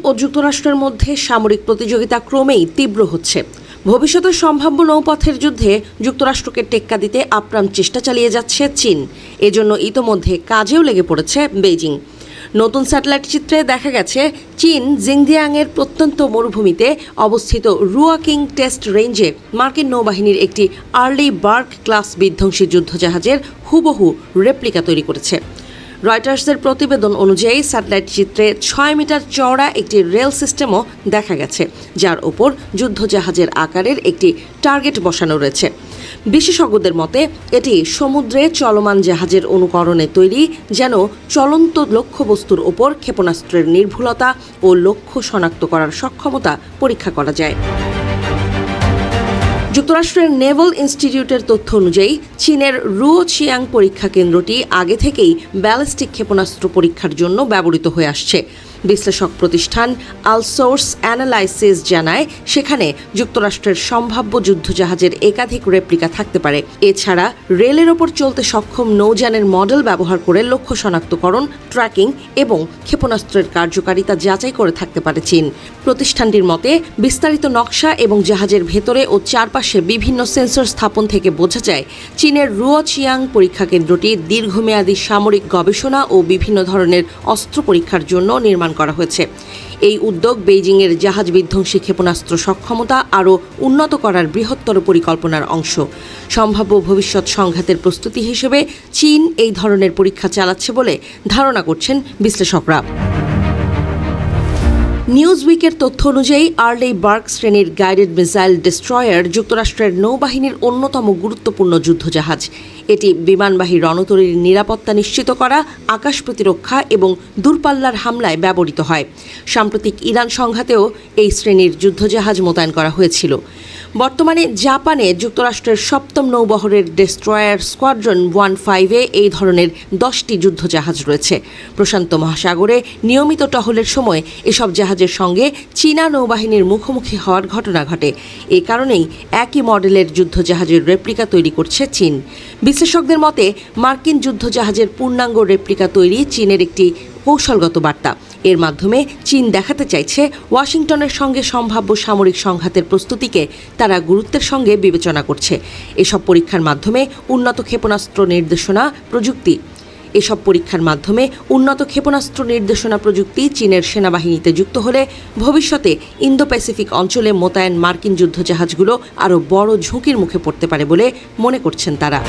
ও যুক্তরাষ্ট্রের মধ্যে সামরিক প্রতিযোগিতা ক্রমেই তীব্র হচ্ছে। ভবিষ্যতের সম্ভাব্য নৌপথের যুদ্ধে যুক্তরাষ্ট্রকে টেক্কা দিতে আপ্রাণ চেষ্টা চালিয়ে যাচ্ছে চীন। এজন্য ইতোমধ্যে কাজেও লেগে পড়েছে বেইজিং। নতুন স্যাটেলাইট চিত্রে দেখা গেছে চীন জিংজিয়াংয়ের প্রত্যন্ত মরুভূমিতে অবস্থিত রুয়াকিং টেস্ট রেঞ্জে মার্কিন নৌবাহিনীর একটি আর্লি বার্গ ক্লাস বিধ্বংসী যুদ্ধজাহাজের হুবহু রেপ্লিকা তৈরি করেছে। রয়টার্সের প্রতিবেদন অনুযায়ী স্যাটেলাইট চিত্রে 6 মিটার চওড়া একটি রেল সিস্টেমও দেখা গেছে, যার ওপর যুদ্ধজাহাজের আকারের একটি টার্গেট বসানো রয়েছে। বিশেষজ্ঞদের মতে এটি সমুদ্রে চলমান জাহাজের অনুকরণে তৈরি, যেন চলন্ত লক্ষ্যবস্তুর ওপর ক্ষেপণাস্ত্রের নির্ভুলতা ও লক্ষ্য শনাক্ত করার সক্ষমতা পরীক্ষা করা যায়। যুক্তরাষ্ট্রের নেভাল ইনস্টিটিউটের তথ্য অনুযায়ী চীনের রুওচিয়াং পরীক্ষা কেন্দ্রটি আগে থেকেই ব্যালিস্টিক ক্ষেপণাস্ত্র পরীক্ষার জন্য ব্যবহৃত হয়ে আসছে। বিশ্লেষক প্রতিষ্ঠান আলসোর্স অ্যানালাইসিস জানায়, সেখানে যুক্তরাষ্ট্রের সম্ভাব্য যুদ্ধজাহাজের একাধিক রেপ্লিকা থাকতে পারে। এছাড়া রেলের ওপর চলতে সক্ষম নৌযানের মডেল ব্যবহার করে লক্ষ্য শনাক্তকরণ, ট্র্যাকিং এবং ক্ষেপণাস্ত্রের কার্যকারিতা যাচাই করে থাকতে পারে চীন। প্রতিষ্ঠানটির মতে বিস্তারিত নকশা এবং জাহাজের ভেতরে ও চারপাশে বিভিন্ন সেন্সর স্থাপন থেকে বোঝা যায় চীনের রুওচিয়াং পরীক্ষা কেন্দ্রটি দীর্ঘমেয়াদী সামরিক গবেষণা ও বিভিন্ন ধরনের অস্ত্র পরীক্ষার জন্য নির্মাণ করা হয়েছে। এই উদ্যোগ বেইজিংয়ের জাহাজ বিধ্বংসী ক্ষেপণাস্ত্র সক্ষমতা আরও উন্নত করার বৃহত্তর পরিকল্পনার অংশ। সম্ভাব্য ভবিষ্যৎ সংঘাতের প্রস্তুতি হিসেবে চীন এই ধরনের পরীক্ষা চালাচ্ছে বলে ধারণা করছেন বিশ্লেষকরা। নিউজউইকের তথ্য অনুযায়ী আর্লি বার্গ শ্রেণীর গাইডেড মিসাইল ডেস্ট্রয়ার যুক্তরাষ্ট্রের নৌবাহিনীর অন্যতম গুরুত্বপূর্ণ যুদ্ধজাহাজ। এটি বিমানবাহী রণতরীর নিরাপত্তা নিশ্চিত করা, আকাশ প্রতিরক্ষা এবং দূরপাল্লার হামলায় ব্যবহৃত হয়। সাম্প্রতিক ইরান সংঘাতেও এই শ্রেণীর যুদ্ধজাহাজ মোতায়েন করা হয়েছিল। বর্তমানে জাপানে যুক্তরাষ্ট্রের 7ম নৌবহরের ডেস্ট্রয়ার স্কোয়াড্রন 15-এ এই ধরনের 10টি যুদ্ধজাহাজ রয়েছে। প্রশান্ত মহাসাগরে নিয়মিত টহলের সময় এসব জাহাজের সঙ্গে চীনা নৌবাহিনীর মুখোমুখি হওয়ার ঘটনা ঘটে। এ কারণেই একই মডেলের যুদ্ধজাহাজের রেপ্লিকা তৈরি করছে চীন। বিশ্লেষকদের মতে মার্কিন যুদ্ধজাহাজের পূর্ণাঙ্গ রেপ্লিকা তৈরি চীনের একটি কৌশলগত বার্তা। এর মাধ্যমে চীন দেখাতে চাইছে ওয়াশিংটনের সঙ্গে সম্ভাব্য সামরিক সংঘাতের প্রস্তুতিকে তারা গুরুত্বের সঙ্গে বিবেচনা করছে। এসব পরীক্ষার মাধ্যমে উন্নত ক্ষেপণাস্ত্র নির্দেশনা প্রযুক্তি চীনের সেনাবাহিনীতে যুক্ত হলে ভবিষ্যতে ইন্দো প্যাসিফিক অঞ্চলে মোতায়েন মার্কিন যুদ্ধজাহাজগুলো আরও বড় ঝুঁকির মুখে পড়তে পারে বলে মনে করছেন তারা।